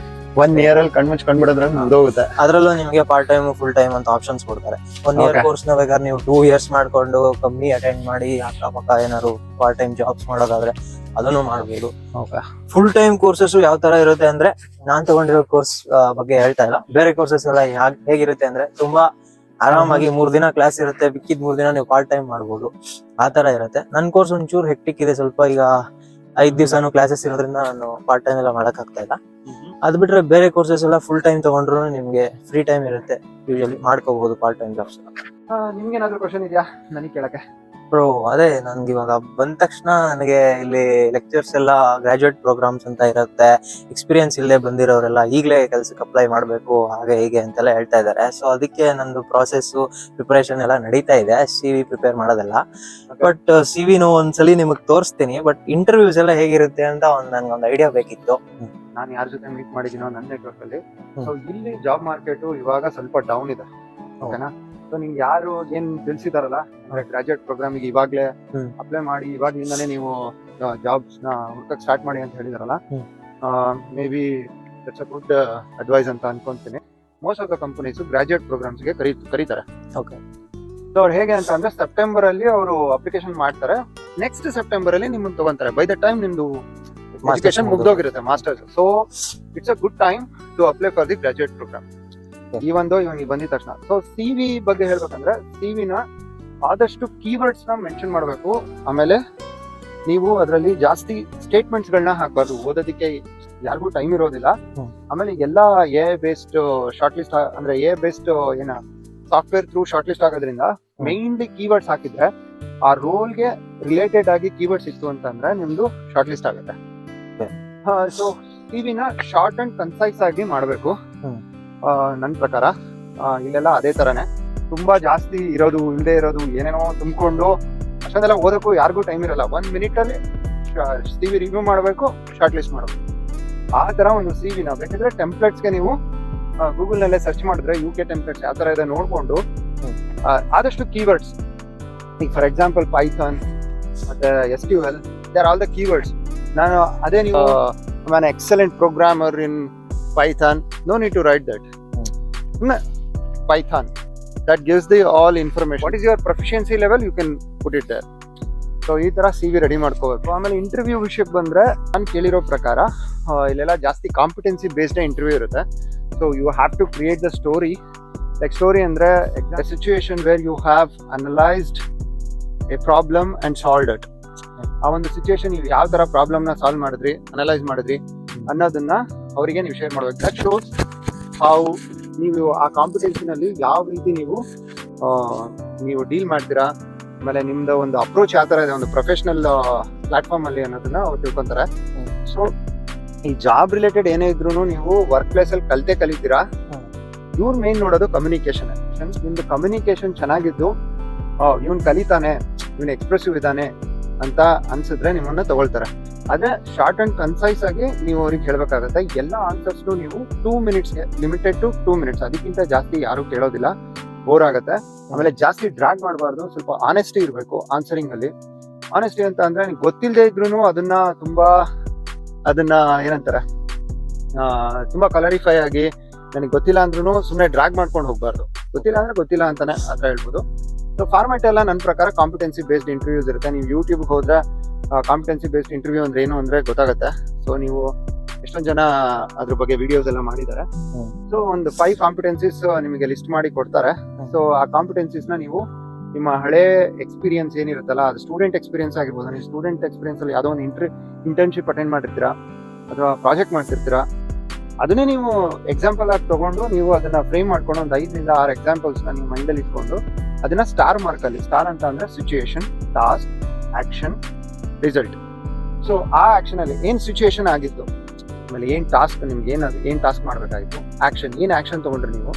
[SPEAKER 1] ಅಲ್ಲಿ ಕಂಡ್ಬಿಡಿದ್ರೆ ಮುಗ್ದೋಗುತ್ತೆ.
[SPEAKER 2] ಅದ್ರಲ್ಲೂ ನಿಮ್ಗೆ ಪಾರ್ಟ್ ಟೈಮ್ ಫುಲ್ ಟೈಮ್ ಅಂತ ಆಪ್ಷನ್ಸ್ ಕೊಡ್ತಾರೆ. 1 year ಕೋರ್ಸ್ ನ ಬೇಕಾದ್ರೆ ನೀವು 2 years ಮಾಡ್ಕೊಂಡು ಕಂಪ್ನಿ ಅಟೆಂಡ್ ಮಾಡಿ ಅಕ್ಕಪಕ್ಕ ಏನಾದ್ರು ಪಾರ್ಟ್ ಟೈಮ್ ಜಾಬ್ಸ್ ಮಾಡೋದಾದ್ರೆ ಅದನ್ನು ಮಾಡ್ಬೋದು. ಫುಲ್ ಟೈಮ್ ಕೋರ್ಸಸ್ ಯಾವ ತರ ಇರುತ್ತೆ ಅಂದ್ರೆ, ನಾನ್ ತಗೊಂಡಿರೋ ಕೋರ್ಸ್ ಬಗ್ಗೆ ಹೇಳ್ತಾ ಇಲ್ಲ, ಬೇರೆ ಕೋರ್ಸಸ್ ಎಲ್ಲ ಹೇಗಿರುತ್ತೆ ಅಂದ್ರೆ ತುಂಬಾ ಆರಾಮಾಗಿ 3 ದಿನ ಕ್ಲಾಸ್ ಇರುತ್ತೆ, ಮಿಕ್ಕಿದ 3 ದಿನ ನೀವು ಪಾರ್ಟ್ ಟೈಮ್ ಮಾಡ್ಬೋದು. ಆ ತರ ಇರುತ್ತೆ. ನನ್ ಕೋರ್ಸ್ ಒಂಚೂರು ಹೆಕ್ಟಿಕ್ ಇದೆ ಸ್ವಲ್ಪ. ಈಗ 5 ದಿವಸನು ಕ್ಲಾಸಸ್ ಇರೋದ್ರಿಂದ ನಾನು ಪಾರ್ಟ್ ಟೈಮ್ ಎಲ್ಲ ಮಾಡಕ್ ಆಗ್ತಾ ಇಲ್ಲ. ಅದ್ ಬಿಟ್ರೆ ಬೇರೆ ಕೋರ್ಸಸ್ ಎಲ್ಲ ಫುಲ್ ಟೈಮ್ ತಗೊಂಡ್ರು ನಿಮ್ಗೆ ಫ್ರೀ ಟೈಮ್ ಇರುತ್ತೆ, ಯೂಶಲಿ ಮಾಡ್ಕೋಬಹುದು ಪಾರ್ಟ್ ಟೈಮ್ ಜಾಬ್ಸ್.
[SPEAKER 1] ನಿಮ್ಗೆ ಏನಾದ್ರು ಕ್ವಶನ್ ಇದೆಯಾ ನನಗೆ ಕೇಳಕ್ಕೆ?
[SPEAKER 2] ಬ್ರೋ ಅದೇ ನನ್ಗೆ ಇವಾಗ ಬಂದ ತಕ್ಷಣ ನನಗೆ ಇಲ್ಲಿ ಲೆಕ್ಚರ್ಸ್ ಎಲ್ಲ ಗ್ರಾಜುಯೇಟ್ ಪ್ರೋಗ್ರಾಮ್ಸ್ ಅಂತ ಇರುತ್ತೆ, ಎಕ್ಸ್ಪೀರಿಯನ್ಸ್ ಇಲ್ಲದೆ ಬಂದಿರೋರೆಲ್ಲ ಈಗಲೇ ಕೆಲ್ಸಕ್ಕೆ ಅಪ್ಲೈ ಮಾಡ್ಬೇಕು ಹಾಗೆ ಹೀಗೆ ಅಂತೆಲ್ಲ ಹೇಳ್ತಾ ಇದ್ದಾರೆ. ಸೊ ಅದಕ್ಕೆ ನಂದು ಪ್ರಾಸೆಸ್ ಪ್ರಿಪರೇಷನ್ ಎಲ್ಲ ನಡೀತಾ ಇದೆ, CV ಪ್ರಿಪೇರ್ ಮಾಡೋದೆಲ್ಲ. ಬಟ್ CVನೂ ಒಂದ್ಸಲಿ ನಿಮಗ್ ತೋರಿಸ್ತೀನಿ. ಬಟ್ ಇಂಟರ್ವ್ಯೂಸ್ ಎಲ್ಲ ಹೇಗಿರುತ್ತೆ ಅಂತ ನನ್ಗೊಂದು ಐಡಿಯಾ ಬೇಕಿತ್ತು.
[SPEAKER 1] ನಾನು ಯಾರ ಜೊತೆ ಮೀಟ್ ಮಾಡಿದೀನೋ ನನ್ನ ನೆಟ್ವರ್ಕ್ ಅಲ್ಲಿ, ಸೊ ಇಲ್ಲಿ ಜಾಬ್ ಮಾರ್ಕೆಟ್ ಇವಾಗ ಸ್ವಲ್ಪ ಡೌನ್ ಇದೆ. ಓಕೆನಾ? ಸೊ ನಿಮ್ಗೆ ಯಾರು ಏನ್ ತಿಳಿಸಿದಾರಲ್ಲ ಗ್ರಾಜುಯೇಟ್ ಪ್ರೋಗ್ರಾಮಿಗೆ ಇವಾಗ್ಲೇ ಅಪ್ಲೈ ಮಾಡಿ, ಇವಾಗ್ಲಿಂದಾನೇ ನೀವು ಜಾಬ್ಸ್ ನ ಹುಡ್ಕಕ್ ಸ್ಟಾರ್ಟ್ ಮಾಡಿ ಅಂತ ಹೇಳಿದಾರಲ್ಲ, maybe that's a good advice ಅಂತ ಅನ್ಕೊಂತೀನಿ. Most of the companies graduate programs ಗೆ ಕರೀತಾರೆ.
[SPEAKER 2] ಓಕೆ.
[SPEAKER 1] ಸೊ ಅವ್ರು ಹೇಗೆ ಅಂತ ಅಂದ್ರೆ ಸೆಪ್ಟೆಂಬರ್ ಅಲ್ಲಿ ಅವರು ಅಪ್ಲಿಕೇಶನ್ ಮಾಡ್ತಾರೆ, ನೆಕ್ಸ್ಟ್ ಸೆಪ್ಟೆಂಬರ್ ಅಲ್ಲಿ ನಿಮ್ಮನ್ನ ತಗೊಂತಾರೆ. ಬೈ ದ ಟೈಮ್ ನಿಮ್ದು ಎಜುಕೇಶನ್ ಮುಗ್ದೋಗಿರುತ್ತೆ masters. So it's a good time to apply for the graduate program. ಇವಾಗ ಬಂದಿದ ತಕ್ಷಣ. ಸೊ CV ಬಗ್ಗೆ ಹೇಳ್ಬೇಕಂದ್ರೆ, CV-ನ ಆದಷ್ಟು ಕೀವರ್ಡ್ಸ್ ನ ಮೆನ್ಷನ್ ಮಾಡಬೇಕು. ಆಮೇಲೆ ನೀವು ಅದರಲ್ಲಿ ಜಾಸ್ತಿ ಸ್ಟೇಟ್ಮೆಂಟ್ಸ್ ಗಳನ್ನ ಹಾಕ್ಬಾರ್ದು, ಓದೋದಕ್ಕೆ ಯಾರಿಗೂ ಟೈಮ್ ಇರೋದಿಲ್ಲ. ಆಮೇಲೆ ಎಲ್ಲ AI ಬೇಸ್ಡ್ ಶಾರ್ಟ್ ಲಿಸ್ಟ್, ಅಂದ್ರೆ AI ಬೇಸ್ಡ್ ಏನ ಸಾಫ್ಟ್ವೇರ್ ಥ್ರೂ ಶಾರ್ಟ್ ಲಿಸ್ಟ್ ಆಗೋದ್ರಿಂದ ಮೇನ್ಲಿ ಕೀವರ್ಡ್ಸ್ ಹಾಕಿದ್ರೆ ಆ ರೋಲ್ಗೆ ರಿಲೇಟೆಡ್ ಆಗಿ ಕೀವರ್ಡ್ಸ್ ಇತ್ತು ಅಂತಂದ್ರೆ ನಿಮ್ದು ಶಾರ್ಟ್ ಲಿಸ್ಟ್ ಆಗುತ್ತೆ. ಸೊ CV-ನ ಶಾರ್ಟ್ ಅಂಡ್ ಕನ್ಸೈಸ್ ಆಗಿ ಮಾಡಬೇಕು ನನ್ನ ಪ್ರಕಾರ. ಇಲ್ಲೆಲ್ಲ ಅದೇ ತರನೇ ತುಂಬಾ ಜಾಸ್ತಿ ಇರೋದು, ಇಲ್ಲದೆ ಇರೋದು, ಏನೇನೋ ತುಂಬಿಕೊಂಡು ಅಷ್ಟೊಂದೆಲ್ಲ ಓದಕ್ಕೂ ಯಾರಿಗೂ ಟೈಮ್ ಇರಲ್ಲ. 1 minute ಅಲ್ಲಿ CV ರಿವ್ಯೂ ಮಾಡಬೇಕು, ಶಾರ್ಟ್ ಲಿಸ್ಟ್ ಮಾಡಬೇಕು. ಆ ತರ ಒಂದು CV-ನ ಬೇಕಿದ್ರೆ ಟೆಂಪ್ಲೇಟ್ಸ್ಗೆ ನೀವು ಗೂಗಲ್ ನಲ್ಲೇ ಸರ್ಚ್ ಮಾಡಿದ್ರೆ UK ಟೆಂಪ್ಲೇಟ್ಸ್ ಯಾವ ತರ ಇದೆ ನೋಡ್ಕೊಂಡು ಆದಷ್ಟು ಕೀವರ್ಡ್ಸ್, ಈಗ ಫಾರ್ ಎಕ್ಸಾಂಪಲ್ ಪೈಥಾನ್ ಮತ್ತೆ SQL, they are all the keywords. ನಾನು ಅದೇ ನೀವು an excellent programmer in Python, no need to write that. Python, that gives the all information. What is your proficiency level, you can put it there. So ಈ ತರ CV ready ಮಾಡ್ಕೋಬೇಕು. ಆಮೇಲೆ interview ವಿಷಯಕ್ಕೆ ಬಂದ್ರೆ, ನಾನು ಕೇಳಿರೋ ಪ್ರಕಾರ ಇಲ್ಲೆಲ್ಲ ಜಾಸ್ತಿ ಕಾಂಪಿಟೆನ್ಸಿ ಬೇಸ್ಡ್ ಇಂಟರ್ವ್ಯೂ ಇರುತ್ತೆ. So you have to create the story. Like story ಅಂದ್ರೆ situation where you have analysed a problem and solved it. ಆ ಒಂದು ಸಿಚುಯೇಷನ್ ನೀವು ಯಾವ ತರ ಪ್ರಾಬ್ಲಮ್ ನ ಸಾಲ್ವ್ ಮಾಡಿದ್ರಿ, ಅನಲೈಸ್ ಮಾಡಿದ್ರಿ ಅನ್ನೋದನ್ನ ಅವರಿಗೆ ನೀವು ಶೇರ್ ಮಾಡ್ಬೇಕು. ದಟ್ ಶೋಸ್ ಹೌ ನೀವು ಆ ಕಾಂಪಿಟೇಷನ್ ಯಾವ ರೀತಿ ನೀವು ಡೀಲ್ ಮಾಡ್ತೀರಾ, ಆಮೇಲೆ ನಿಮ್ದು ಒಂದು ಅಪ್ರೋಚ್ ಯಾವ ತರ ಇದೆ ಒಂದು ಪ್ರೊಫೆಷನಲ್ ಪ್ಲಾಟ್ಫಾರ್ಮ್ ಅಲ್ಲಿ ಅನ್ನೋದನ್ನ ಅವ್ರು ತಿಳ್ಕೊಂತಾರೆ. ಸೊ ಈ ಜಾಬ್ ರಿಲೇಟೆಡ್ ಏನೇ ಇದ್ರು ನೀವು ವರ್ಕ್ ಪ್ಲೇಸ್ ಅಲ್ಲಿ ಕಲಿತೀರಾ. ಇವ್ರ ಮೇನ್ ನೋಡೋದು ಕಮ್ಯುನಿಕೇಶನ್. ನಿಮ್ದು ಕಮ್ಯುನಿಕೇಶನ್ ಚೆನ್ನಾಗಿದ್ದು, ಇವನ್ ಕಲಿತಾನೆ, ಇವನ್ ಎಕ್ಸ್ಪ್ರೆಸಿವ್ ಇದ್ದಾನೆ ಅಂತ ಅನ್ಸಿದ್ರೆ ನಿಮ್ಮನ್ನ ತಗೊಳ್ತಾರೆ. ಅದೇ ಶಾರ್ಟ್ ಅಂಡ್ ಕನ್ಸೈಸ್ ಆಗಿ ನೀವು ಅವ್ರಿಗೆ ಹೇಳ್ಬೇಕಾಗತ್ತೆ. ಎಲ್ಲ ಆನ್ಸರ್ಸ್ ನೀವು 2 minutesಗೆ ಲಿಮಿಟೆಡ್ ಟು 2 minutes, ಅದಕ್ಕಿಂತ ಜಾಸ್ತಿ ಯಾರು ಕೇಳೋದಿಲ್ಲ, ಬೋರ್ ಆಗತ್ತೆ. ಆಮೇಲೆ ಜಾಸ್ತಿ ಡ್ರಾಗ್ ಮಾಡಬಾರ್ದು, ಸ್ವಲ್ಪ ಆನೆಸ್ಟಿ ಇರಬೇಕು ಆನ್ಸರಿಂಗ್ ಅಲ್ಲಿ. ಆನೆಸ್ಟಿ ಅಂತ ಅಂದ್ರೆ ನಿಮ್ಗೆ ಗೊತ್ತಿಲ್ಲದೆ ಇದ್ರು ಅದನ್ನ ಏನಂತಾರೆ, ತುಂಬಾ ಕಲರಿಫೈ ಆಗಿ ನನಗೆ ಗೊತ್ತಿಲ್ಲ ಅಂದ್ರೂ ಸುಮ್ಮನೆ ಡ್ರಾಗ್ ಮಾಡ್ಕೊಂಡು ಹೋಗ್ಬಾರ್ದು. ಗೊತ್ತಿಲ್ಲ ಅಂದ್ರೆ ಗೊತ್ತಿಲ್ಲ ಅಂತಾನೆ ಆತರ ಹೇಳ್ಬೋದು. ಸೊ ಫಾರ್ಮ್ಯಾಟ್ ಎಲ್ಲ ನನ್ನ ಪ್ರಕಾರ ಕಾಂಪಿಟೆನ್ಸಿ ಬೇಸ್ಡ್ ಇಂಟರ್ವ್ಯೂಸ್ ಇರುತ್ತೆ. ನೀವು ಯೂಟ್ಯೂಬ್ಗೆ ಹೋದ್ರೆ ಕಾಂಪಿಟೆನ್ಸಿ ಬೇಸ್ಡ್ ಇಂಟರ್ವ್ಯೂ ಅಂದ್ರೆ ಏನು ಅಂದ್ರೆ ಗೊತ್ತಾಗುತ್ತೆ. ಸೊ ನೀವು ಎಷ್ಟೊಂದು ಜನ ಅದ್ರ ಬಗ್ಗೆ ವಿಡಿಯೋಸ್ ಎಲ್ಲ ಮಾಡಿದ್ದಾರೆ. ಸೊ ಒಂದು 5 ಕಾಂಪಿಟೆನ್ಸೀಸ್ ನಿಮಗೆ ಲಿಸ್ಟ್ ಮಾಡಿ ಕೊಡ್ತಾರೆ. ಸೊ ಆ ಕಾಂಪಿಟೆನ್ಸೀಸ್ ನ ನೀವು ನಿಮ್ಮ ಹಳೆ ಎಕ್ಸ್ಪೀರಿಯನ್ಸ್ ಏನಿರುತ್ತಲ್ಲ, ಅದು ಸ್ಟೂಡೆಂಟ್ ಎಕ್ಸ್ಪೀರಿಯನ್ಸ್ ಆಗಿರ್ಬೋದು. ನೀವು ಸ್ಟೂಡೆಂಟ್ ಎಕ್ಸ್ಪೀರಿಯನ್ಸ್ ಅಲ್ಲಿ ಯಾವುದೋ ಒಂದು ಇಂಟರ್ನ್ಶಿಪ್ ಅಟೆಂಡ್ ಮಾಡಿರ್ತೀರಾ ಅಥವಾ ಪ್ರಾಜೆಕ್ಟ್ ಮಾಡ್ತಿರ್ತೀರಾ, ಅದನ್ನೇ ನೀವು ಎಕ್ಸಾಂಪಲ್ ಆಗಿ ತಗೊಂಡು ನೀವು ಅದನ್ನ ಫ್ರೇಮ್ ಮಾಡ್ಕೊಂಡು ಒಂದು 5 ರಿಂದ 6 ಎಕ್ಸಾಂಪಲ್ಸ್ ನ ನೀವು ಮೈಂಡ್ ಅಲ್ಲಿ ಇಟ್ಕೊಂಡು ಅದನ್ನ ಸ್ಟಾರ್ ಮಾರ್ಕ್ ಅಲ್ಲಿ, ಸ್ಟಾರ್ ಅಂತ ಅಂದ್ರೆ situation, task, action, result. So ಆ ಆಕ್ಷನ್ ಅಲ್ಲಿ ಏನ್ ಸಿಚುಯೇಷನ್ ಆಗಿತ್ತು, ಆಮೇಲೆ ಏನ್ ಟಾಸ್ಕ್, ನಿಮ್ಗೆ ಏನ್ ಟಾಸ್ಕ್ ಮಾಡ್ಬೇಕಾಗಿತ್ತು, ಏನ್ ಆಕ್ಷನ್ ತಗೊಂಡ್ರೆ ನೀವು,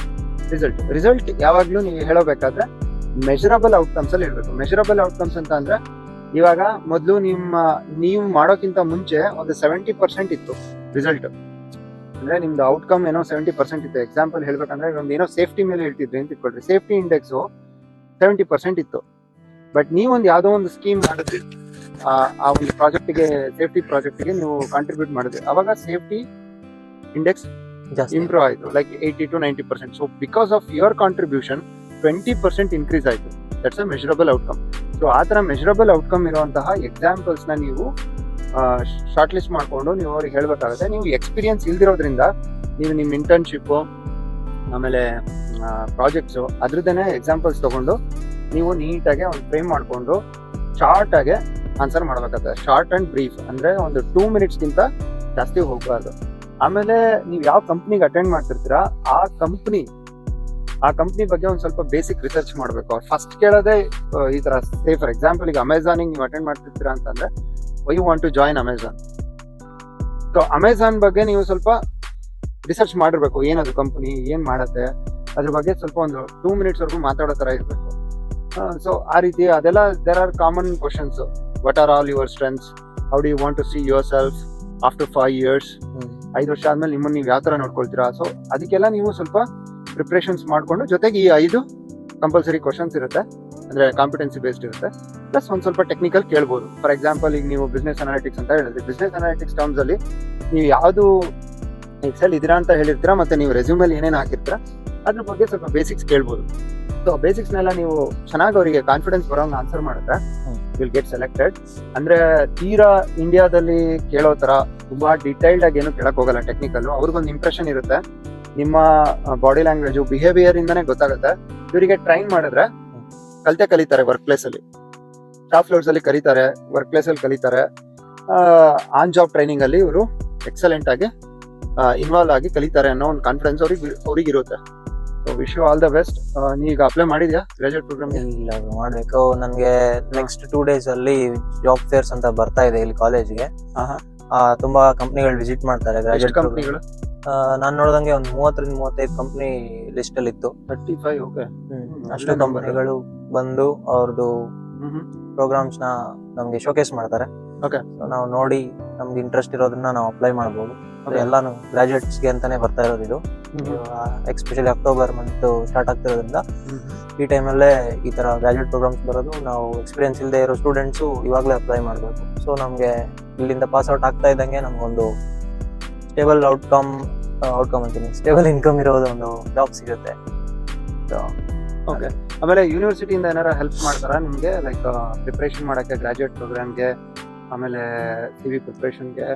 [SPEAKER 1] ರಿಸಲ್ಟ್ ಯಾವಾಗ್ಲೂ ನೀವು ಹೇಳಬೇಕಾದ್ರೆ ಮೆಜರಬಲ್ ಔಟ್ಕಮ್ಸ್ ಅಲ್ಲಿ ಇರ್ಬೇಕು. ಮೆಜರಬಲ್ ಔಟ್ಕಮ್ಸ್ ಅಂತ ಅಂದ್ರೆ ಇವಾಗ ಮೊದಲು ನೀವು ಮಾಡೋಕ್ಕಿಂತ ಮುಂಚೆ ಒಂದು 70% ಇತ್ತು ರಿಸಲ್ಟ್, ಅಂದ್ರೆ ನಿಮ್ದು ಔಟ್ಕಮ್ ಏನೋ 70% ಇತ್ತು. ಎಕ್ಸಾಂಪಲ್ ಹೇಳ್ಬೇಕಂದ್ರೆ ಒಂದು ಏನೋ ಸೇಫ್ಟಿ ಮೇಲೆ ಹೇಳ್ತಿದ್ರಿ ಅಂತ ಇಟ್ಕೊಳ್ರಿ, ಸೇಫ್ಟಿ ಇಂಡೆಕ್ಸ್ 70% ಇತ್ತು. ಬಟ್ ನೀವೊಂದು ಯಾವ್ದೋ ಒಂದು ಸ್ಕೀಮ್ ಮಾಡಿದ್ರಿ, ಆ ಒಂದು ಪ್ರಾಜೆಕ್ಟ್ಗೆ, ಸೇಫ್ಟಿ ಪ್ರಾಜೆಕ್ಟ್ಗೆ ನೀವು ಕಾಂಟ್ರಿಬ್ಯೂಟ್ ಮಾಡಿದ್ರಿ, ಅವಾಗ ಸೇಫ್ಟಿ ಇಂಡೆಕ್ಸ್ ಇಂಪ್ರೂವ್ ಆಯ್ತು, like 80 to 90%. So because of your contribution 20% increase ಆಯ್ತು. That's a measurable outcome. So ಆ ತರ ಮೆಜರಬಲ್ ಔಟ್ಕಮ್ ಇರುವಂತಹ ಎಕ್ಸಾಂಪಲ್ಸ್ ನ ನೀವು ಶಾರ್ಟ್ ಲಿಸ್ಟ್ ಮಾಡ್ಕೊಂಡು ನೀವು ಅವ್ರಿಗೆ ಹೇಳ್ಬೇಕಾಗುತ್ತೆ. ನೀವು ಎಕ್ಸ್ಪೀರಿಯನ್ಸ್ ಇಲ್ದಿರೋದ್ರಿಂದ ನೀವು ನಿಮ್ಮ ಇಂಟರ್ನ್ಶಿಪ್ ಆಮೇಲೆ ಪ್ರಾಜೆಕ್ಟ್ಸ್ ಅದ್ರದ್ದೇನೆ ಎಕ್ಸಾಂಪಲ್ಸ್ ತಗೊಂಡು ನೀವು ನೀಟಾಗಿ ಒಂದು ಫ್ರೇಮ್ ಮಾಡ್ಕೊಂಡು ಶಾರ್ಟ್ ಆಗಿ ಆನ್ಸರ್ ಮಾಡ್ಬೇಕಾಗುತ್ತೆ. ಶಾರ್ಟ್ ಅಂಡ್ ಬ್ರೀಫ್ ಅಂದ್ರೆ ಒಂದು 2 minutes ಗಿಂತ ಜಾಸ್ತಿ ಹೋಗಬಾರ್ದು. ಆಮೇಲೆ ನೀವು ಯಾವ ಕಂಪ್ನಿಗೆ ಅಟೆಂಡ್ ಮಾಡ್ತಿರ್ತೀರಾ ಆ ಕಂಪ್ನಿ ಬಗ್ಗೆ ಒಂದು ಸ್ವಲ್ಪ ಬೇಸಿಕ್ ರಿಸರ್ಚ್ ಮಾಡ್ಬೇಕು. ಫಸ್ಟ್ ಕೇಳೋದೇ ಈ ತರ, ಸೇ ಫಾರ್ ಎಕ್ಸಾಂಪಲ್ ಈಗ ಅಮೆಝಾನಿಗೆ ನೀವು ಅಟೆಂಡ್ ಮಾಡ್ತಿರ್ತೀರಾ ಅಂತಂದ್ರೆ why you want to join Amazon. So Amazon ಬಗ್ಗೆ ನೀವು ಸ್ವಲ್ಪ ರಿಸರ್ಚ್ ಮಾಡಿರ್ಬೇಕು, ಏನದು ಕಂಪನಿ, ಏನ್ ಮಾಡತ್ತೆ, ಅದ್ರ ಬಗ್ಗೆ ಸ್ವಲ್ಪ ಒಂದು 2 minutes ವರೆಗೂ ಮಾತಾಡೋ ತರ ಇರ್ಬೇಕು. ಸೊ ಆ ರೀತಿ ಅದೆಲ್ಲ there are common questions. What are all your strengths, how do you want to see yourself after 5 years, 5 ವರ್ಷ ಆದ್ಮೇಲೆ ನಿಮ್ಮನ್ನ ನೀವು ಯಾವ ತರ ನೋಡ್ಕೊಳ್ತೀರಾ. ಸೊ ಅದಕ್ಕೆಲ್ಲ ನೀವು ಸ್ವಲ್ಪ ಪ್ರಿಪ್ರೇಷನ್ಸ್ ಮಾಡ್ಕೊಂಡು, ಜೊತೆಗೆ ಈ 5 ಕಂಪಲ್ಸರಿ ಕ್ವಶನ್ಸ್ ಇರುತ್ತೆ, ಅಂದ್ರೆ ಕಾಂಪಿಟೆನ್ಸಿ ಬೇಸ್ಡ್ ಇರುತ್ತೆ, ಪ್ಲಸ್ ಒಂದ್ ಸ್ವಲ್ಪ ಟೆಕ್ನಿಕಲ್ ಕೇಳ್ಬೋದು. ಫಾರ್ ಎಕ್ಸಾಂಪಲ್ ಈಗ ನೀವು ಬಿಸ್ನೆಸ್ ಅನಾಲಿಟಿಕ್ಸ್ ಅಂತ ಹೇಳಿದ್ರಿ, ಬಿಸ್ನೆಸ್ ಅನಾಲಿಟಿಕ್ಸ್ ಟರ್ಮ್ಸ್ ಅಲ್ಲಿ ನೀವು ಯಾವ್ದು ಎಕ್ಸೆಲ್ ಇದೀರಾ ಅಂತ ಹೇಳಿರ್ತೀರಾ, ಮತ್ತೆ ನೀವು ರೆಸ್ಯೂಮಲ್ಲಿ ಏನೇನು ಹಾಕಿರ್ತೀರಾ ಅದ್ರ ಬಗ್ಗೆ ಸ್ವಲ್ಪ ಬೇಸಿಕ್ಸ್ ಕೇಳ್ಬೋದು. ಸೊ ಬೇಸಿಕ್ಸ್ನೆಲ್ಲ ನೀವು ಚೆನ್ನಾಗಿ ಅವರಿಗೆ ಕಾನ್ಫಿಡೆನ್ಸ್ ಬರೋಂಗ್ ಆನ್ಸರ್ ಮಾಡಿದ್ರೆ ವಿಲ್ ಗೆಟ್ ಸೆಲೆಕ್ಟೆಡ್. ಅಂದ್ರೆ ತೀರಾ ಇಂಡಿಯಾದಲ್ಲಿ ಕೇಳೋ ತರ ತುಂಬಾ ಡಿಟೈಲ್ಡ್ ಆಗಿ ಏನು ಕೇಳಕ್ ಹೋಗಲ್ಲ, ಟೆಕ್ನಿಕಲ್. ಅವ್ರಿಗೊಂದು ಇಂಪ್ರೆಷನ್ ಇರುತ್ತೆ, ನಿಮ್ಮ ಬಾಡಿ ಲ್ಯಾಂಗ್ವೇಜ್, ಬಿಹೇವಿಯರ್ ಇಂದಾನೆ ಗೊತ್ತಾಗುತ್ತೆ. ಇವರಿಗೆ ಟ್ರೈನ್ ಮಾಡಿದ್ರೆ ಕಲಿತಾರೆ, ವರ್ಕ್ ಪ್ಲೇಸ್ ಅಲ್ಲಿ, ಸ್ಟಾಫ್ ಫ್ಲೋರ್ಸ್ ಅಲ್ಲಿ ಕಲಿತಾರೆ, ವರ್ಕ್ ಪ್ಲೇಸ್ ಅಲ್ಲಿ ಕಲಿತಾರೆ. ಆನ್ ಜಾಬ್ ಟ್ರೈನಿಂಗ್ ಅಲ್ಲಿ ಇವರು ಎಕ್ಸಲೆಂಟ್ ಆಗಿ ಇನ್ವಾಲ್ವ್ ಆಗಿ ಕಲಿತಾರೆ ಅನ್ನೋ ಒಂದು ಕಾನ್ಫಿಡೆನ್ಸ್ ಅವ್ರಿಗೆ ಇರುತ್ತೆ. So wish you all the best. ನೀಗ ಅಪ್ಲೈ ಮಾಡಿದ್ಯಾ ಗ್ರಾಜುಯೇಟ್ ಪ್ರೋಗ್ರಾಮ್?
[SPEAKER 2] ಇಲ್ಲ, ಮಾಡ್ಬೇಕು. ನನ್ಗೆ ನೆಕ್ಸ್ಟ್ 2 days ಅಲ್ಲಿ ಜಾಬ್ ಫೇರ್ಸ್ ಅಂತ ಬರ್ತಾ ಇದೆ ಇಲ್ಲಿ ಕಾಲೇಜ್ಗೆ. ತುಂಬಾ ಕಂಪ್ನಿಗಳು ವಿಸಿಟ್ ಮಾಡ್ತಾರೆ ಗ್ರಾಜುಯೇಟ್
[SPEAKER 1] ಕಂಪ್ನಿಗಳು.
[SPEAKER 2] ನಾನ್ ನೋಡ್ದಂಗೆ ಒಂದು 30 ರಿಂದ 35 ಕಂಪ್ನಿ ಲಿಸ್ಟ್ ಅಲ್ಲಿ ಇತ್ತು.
[SPEAKER 1] 35. ಓಕೆ.
[SPEAKER 2] ಅಷ್ಟು ಕಂಪ್ನಿಗಳು ಬಂದು ಅವ್ರದ್ದು ಪ್ರೋಗ್ರಾಮ್ಸ್ ನ ನಮ್ಗೆ ಶೋಕೇಸ್ ಮಾಡ್ತಾರೆ.
[SPEAKER 1] ಓಕೆ.
[SPEAKER 2] ನಾವು ನೋಡಿ ನಮ್ಗೆ ಇಂಟ್ರೆಸ್ಟ್ ಇರೋದನ್ನ ನಾವು ಅಪ್ಲೈ ಮಾಡಬಹುದು. ಎಲ್ಲಾನು ಗ್ರಾಜುಯೇಟ್ಸ್ ಗೆ ಅಂತಾನೆ ಬರ್ತಾ ಇರೋದು ಇದು. ಎಕ್ಸ್ಪೆಷಲಿ ಅಕ್ಟೋಬರ್ ಮಂತ್ ಸ್ಟಾರ್ಟ್ ಆಗ್ತಿರೋದ್ರಿಂದ ಈ ಟೈಮಲ್ಲೇ ಈ ತರ ಗ್ರಾಜುಯೇಟ್ ಪ್ರೋಗ್ರಾಮ್ಸ್ ಬರೋದು. ನಾವು ಎಕ್ಸ್ಪೀರಿಯನ್ಸ್ ಇಲ್ಲದೆ ಇರೋ ಸ್ಟೂಡೆಂಟ್ಸ್ ಇವಾಗಲೇ ಅಪ್ಲೈ ಮಾಡಬೇಕು. ಸೊ ನಮ್ಗೆ ಇಲ್ಲಿಂದ ಪಾಸ್ ಔಟ್ ಆಗ್ತಾ ಇದ್ದಂಗೆ ನಮ್ಗೊಂದು ಸ್ಟೇಬಲ್ ಔಟ್ಕಮ್ ಅಂತೀನಿ, ಸ್ಟೇಬಲ್ ಇನ್ಕಮ್ ಇರೋದು ಒಂದು ಜಾಬ್ ಸಿಗುತ್ತೆ.
[SPEAKER 1] ಓಕೆ. ಆಮೇಲೆ ಯೂನಿವರ್ಸಿಟಿಯಿಂದ ಏನಾರ ಹೆಲ್ಪ್ ಮಾಡ್ತಾರಾ ನಿಮ್ಗೆ, ಲೈಕ್ ಪ್ರಿಪರೇಷನ್ ಮಾಡಕ್ಕೆ ಗ್ರಾಜುಯೇಟ್ ಪ್ರೋಗ್ರಾಮ್ಗೆ, ಆಮೇಲೆ ಸಿವಿ ಪ್ರಿಪರೇಷನ್ಗೆ?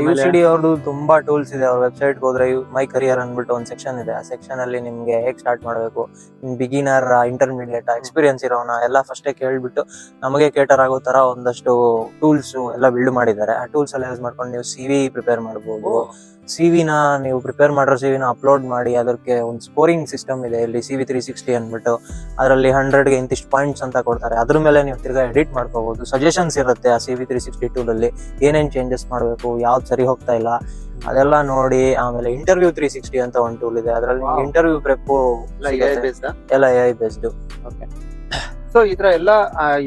[SPEAKER 2] UCD ಅವ್ರದ್ದು ತುಂಬಾ ಟೂಲ್ಸ್ ಇದೆ. ಅವ್ರ ವೆಬ್ಸೈಟ್ ಹೋದ್ರೆ ಮೈ ಕರಿಯರ್ ಅಂದ್ಬಿಟ್ಟು ಒಂದು ಸೆಕ್ಷನ್ ಇದೆ. ಆ ಸೆಕ್ಷನ್ ಅಲ್ಲಿ ನಿಮ್ಗೆ ಹೇಗ್ ಸ್ಟಾರ್ಟ್ ಮಾಡಬೇಕು, ಬಿಗಿನರ್, ಇಂಟರ್ಮೀಡಿಯೇಟ್, ಎಕ್ಸ್ಪೀರಿಯನ್ಸ್ ಇರೋನ ಎಲ್ಲ ಫಸ್ಟೇ ಕೇಳ್ಬಿಟ್ಟು ನಮಗೆ ಕೇಟರ್ ಆಗೋ ತರ ಒಂದಷ್ಟು ಟೂಲ್ಸ್ ಎಲ್ಲ ಬಿಲ್ಡ್ ಮಾಡಿದ್ದಾರೆ. ಆ ಟೂಲ್ಸ್ ಎಲ್ಲ ಯೂಸ್ ಮಾಡ್ಕೊಂಡು ನೀವು CV ಪ್ರಿಪೇರ್ ಮಾಡಬಹುದು. CV-ನ ನೀವು ಪ್ರಿಪೇರ್ ಮಾಡಿರೋ CV-ನ ಅಪ್ಲೋಡ್ ಮಾಡಿ ಅದಕ್ಕೆ ಒಂದು ಸ್ಕೋರಿಂಗ್ ಸಿಸ್ಟಮ್ ಇದೆ ಇಲ್ಲಿ, CV 360 ಅಂದ್ಬಿಟ್ಟು. ಅದರಲ್ಲಿ 100ಗೆ ಇಂತಿಷ್ಟು ಪಾಯಿಂಟ್ಸ್ ಅಂತ ಕೊಡ್ತಾರೆ. ಅದ್ರ ಮೇಲೆ ನೀವು ತಿರ್ಗಾ ಎಡಿಟ್ ಮಾಡ್ಕೋಬಹುದು. ಸಜೆಷನ್ಸ್ ಇರುತ್ತೆ ಆ CV 360 ಟೂಲ್ ಅಲ್ಲಿ, ಏನೇನ್ ಚೇಂಜಸ್ ಮಾಡಬೇಕು, ಯಾವ್ದು ಸರಿ ಹೋಗ್ತಾ ಇಲ್ಲ ಅದೆಲ್ಲ ನೋಡಿ. ಆಮೇಲೆ ಇಂಟರ್ವ್ಯೂ 360 ಅಂತ ಒಂದು ಟೂಲ್ ಇದೆ, ಅದರಲ್ಲಿ ಇಂಟರ್ವ್ಯೂ ಪ್ರೆಪ್ ಎಲ್ಲ AI ಬೇಸ್ಡ್.
[SPEAKER 1] ಓಕೆ. ಸೊ ಈ ತರ ಎಲ್ಲ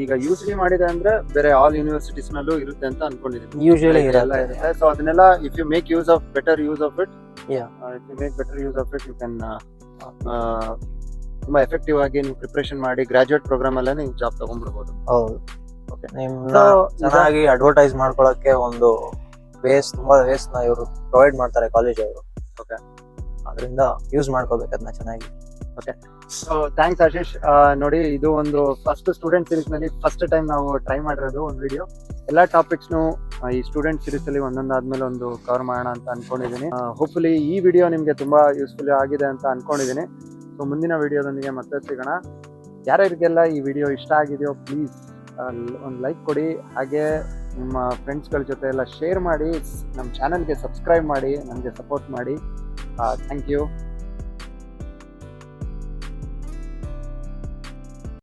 [SPEAKER 1] ಈಗ UCD ಮಾಡಿದೆ ಅಂದ್ರೆ ಬೇರೆ ಆಲ್ ಯೂನಿವರ್ಸಿಟೀಸ್ ನಲ್ಲೂ ಇರುತ್ತೆ ಅಂತ ಅನ್ಕೊಂಡಿದ್ದೀನಿ.
[SPEAKER 2] ಯೂಶುವಲಿ
[SPEAKER 1] ಇರುತ್ತೆ. ಸೊ ಅದನ್ನೆಲ್ಲ if you make use of better use of it, if you make better use of it, you can ತುಂಬಾ ಎಫೆಕ್ಟಿವ್ ಆಗಿ ನೀವು ಪ್ರಿಪರೇಷನ್ ಮಾಡಿ ಗ್ರಾಜುಯೇಟ್ ಪ್ರೋಗ್ರಾಮ್ ಅಲ್ಲೇ ನೀವು ಜಾಬ್ ತಗೊಂಡ್ಬಿಡ್ಬೋದು.
[SPEAKER 2] ಹೌದು. ಚೆನ್ನಾಗಿ ಅಡ್ವರ್ಟೈಸ್ ಮಾಡ್ಕೊಳಕ್ಕೆ ಒಂದು ತುಂಬಾ ವೇಸ್ ನ ಇವರು ಪ್ರೊವೈಡ್ ಮಾಡ್ತಾರೆ ಕಾಲೇಜ್ ಅವರು. ಓಕೆ, ಅದರಿಂದ ಯೂಸ್ ಮಾಡ್ಕೋಬೇಕು ಅದನ್ನ ಚೆನ್ನಾಗಿ.
[SPEAKER 1] Okay, so thanks Ashish. ನೋಡಿ, ಇದು ಒಂದು ಫಸ್ಟ್ ಸ್ಟೂಡೆಂಟ್ ಸೀರೀಸ್ ನಲ್ಲಿ ಫಸ್ಟ್ ಟೈಮ್ ನಾವು ಟ್ರೈ ಮಾಡಿರೋದು ಒಂದು ವಿಡಿಯೋ. ಎಲ್ಲ ಟಾಪಿಕ್ಸ್ನು ಈ ಸ್ಟೂಡೆಂಟ್ ಸೀರೀಸ್ ಅಲ್ಲಿ ಒಂದೊಂದಾದ್ಮೇಲೆ ಒಂದು ಕವರ್ ಮಾಡೋಣ ಅಂತ ಅನ್ಕೊಂಡಿದ್ದೀನಿ. ಹೋಪ್ಫುಲಿ ಈ ವಿಡಿಯೋ ನಿಮ್ಗೆ ತುಂಬಾ ಯೂಸ್ಫುಲ್ ಆಗಿದೆ ಅಂತ ಅನ್ಕೊಂಡಿದ್ದೀನಿ. ಸೊ ಮುಂದಿನ ವಿಡಿಯೋದೊಂದಿಗೆ ಮತ್ತೆ ಸಿಗೋಣ. ಯಾರ್ಯಾರಿಗೆಲ್ಲ ಈ ವಿಡಿಯೋ ಇಷ್ಟ ಆಗಿದೆಯೋ ಪ್ಲೀಸ್ ಒಂದು ಲೈಕ್ ಕೊಡಿ, ಹಾಗೆ ನಿಮ್ಮ ಫ್ರೆಂಡ್ಸ್ಗಳ ಜೊತೆ ಎಲ್ಲ ಶೇರ್ ಮಾಡಿ, ನಮ್ಮ ಚಾನಲ್ಗೆ ಸಬ್ಸ್ಕ್ರೈಬ್ ಮಾಡಿ, ನಮಗೆ ಸಪೋರ್ಟ್ ಮಾಡಿ. Thank you.